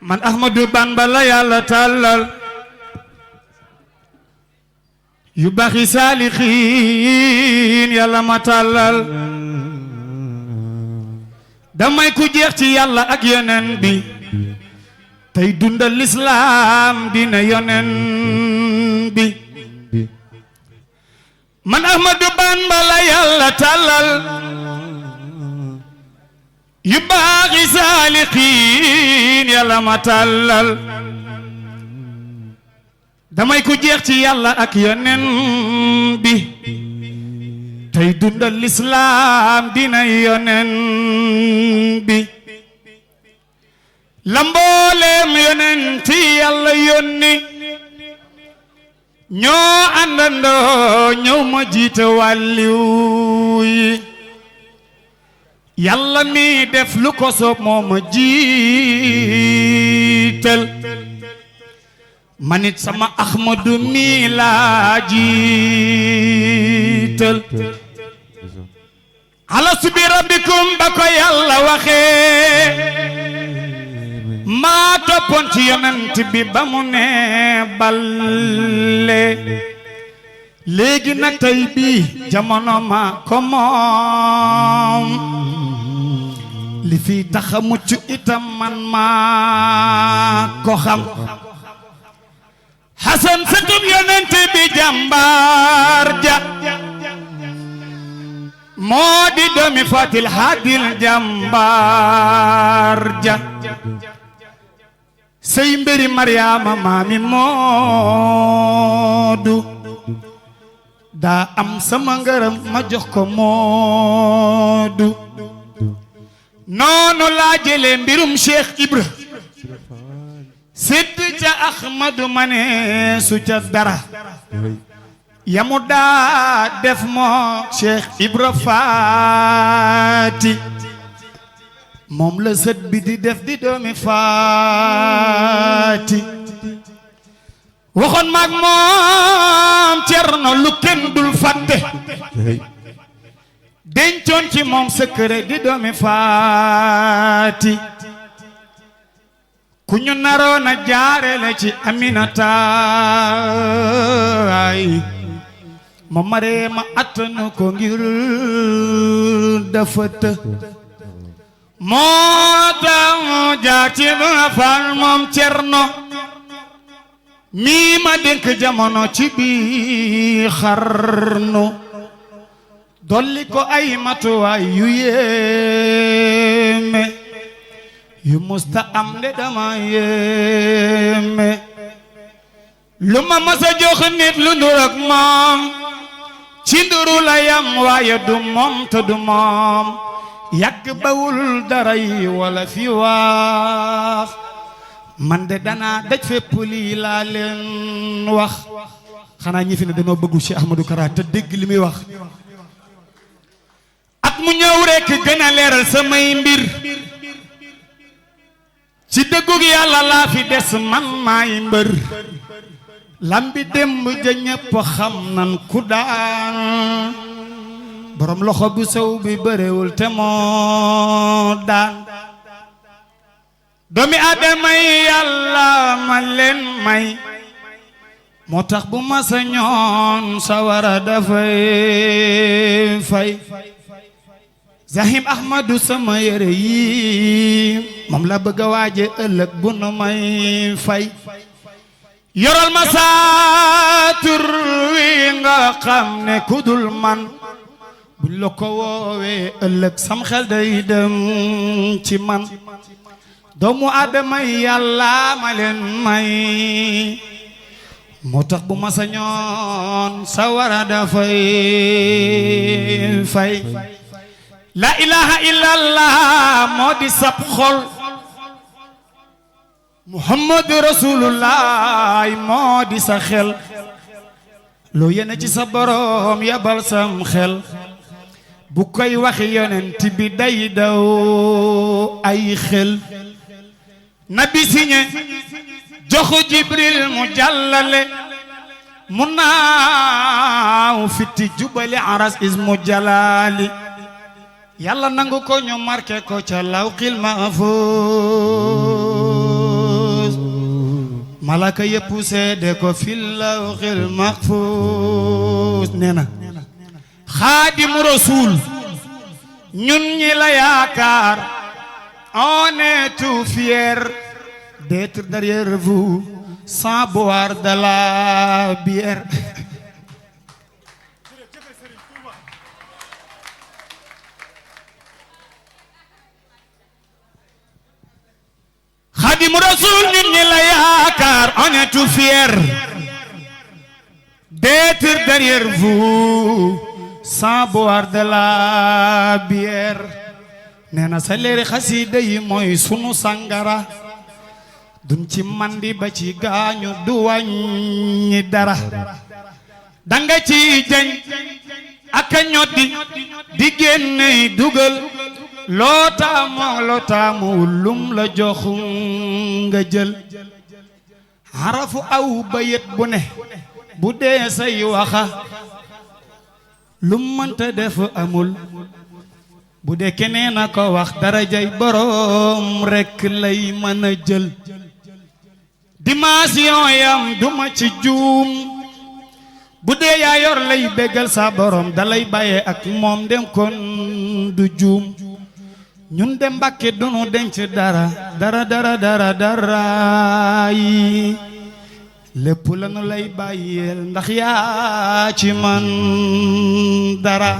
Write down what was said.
man Ahmadu Bamba la yàlla tàllal yu baxi saalixiin yàlla ma tàllal damay ku jeex ci yàlla ak yoneen bi tey dundal lislaam dina yoneen bi man Ahmadu Bamba la yàlla tàllal yu baaxi saalixiin yàlla ma tàllal damay ku jeex ci yàlla ak yoneen bi tey dundal lislaam dina yoneen bi la mbooleem yoneen ti yàlla yónni ñoo àndandoo ñëw ma jiite wàlliw yi yàlla mi def lu ko soob moo ma jiital manit sama Ahmadu mi laa jiital alastu bi rabbikum ba ko yàlla waxee maa toppoon ci yonent bi ba mu ne balle léegi nag tey bii jamono ma ko moom li fi tax a mucc itam man maa ko xam Hasan sëtub yonent bi jàmbaar ja moo di doomi Fatil Hadil jàmbaar ja sey mbiri Mariama maami Moodu daa am sama ngërëm ma jox ko Moodu noonu laa jëlee mbirum Cheikh Ibra sidd ca Ahmadu mane su ca dara yamu daa def moo Cheikh Ibra Faati moom la sët bi di def di doomi Faati waxoon maag moom Cerno lu kenn dul fàtte dencoon ci moom secret di doomi Faati ku ñu naroon a jaarele ci Aminata ay ma maree ma attanu ko ngir dafa të moo tax jaar ci ba fal moom Cerno mii ma dénk jamono ci bi xarnu dolli ko ay matuwaay yu yéeme yu musta am de dama yéeme lu ma masa jox nit lu ndur ak moom ci nduru la yam waaye du moom te du moom yàgg bawul dara yi wala fi wax man de danaa daj fépp lii laa leen wax xanaa ñi fi ne dañoo bëggu Cheikh Ahmadou Kara te dégg li muy wax at mu ñëw rekk gën a leeral samay mbir ci dëggug yàlla laa fi des man maay mbër lambi démb ja ñépp xam nan ku daan borom loxo bu sew bi bëréwul te moo daan doomi aadama yi yàlla ma leen may moo tax bu ma sañoon sawara dafay fay Zahim Ahmadu sama yére yi moom la bëgg a waaje ëllëg bu nu may fay yoral ma saatur wi nga xam ne kudul man buñ la ko woowee ëllëg sam xel day dem ci man doomu aadama yi yàlla ma leen may moo tax bu ma sañoon sawara dafay fay la ilaha illallah moo di sab xol muhammadu rasulullah moo di sa xel loo yéene ci sa borom yabal sam xel bu koy waxi yonent bi day daw ay xel nabi siñe joxu jibril mu jàllale mu naaw fitti jubali aras ismu jalali yàlla nangu ko ñu marqué ko ca lawqil mahfuz malaka yëpp seede ko fil lawhil mahfuz nee na Xaadimu Rasuul ñun ñi la yaakaar on est tout fier d'être derrière vous sans boire de la bière. Xaadimu Rasuul ñun ñi la yaakaar on est tout fier d'être derrière vous sans boire de la bière. nee na sa leeri xasida yi mooy sunu sangara duñ ci mandi ba ci gaañu du wàññi dara danga ci jañ ak a ñoddi di génne dugal loo taamu lum la jox nga jël xarafu aw bayit bu ne bu dee say waxa lum mënta def amul bu dee keneen a ko wax darajay boroom rekk lay mën a jël dimension yam duma ci juum bu dee yaa yor lay béggal sa boroom dalay bàyyee ak moom dem kon du juum ñun dem Mbàkke dunu denc dara yi lépp lanu lay bàyyeel ndax yaa ci man dara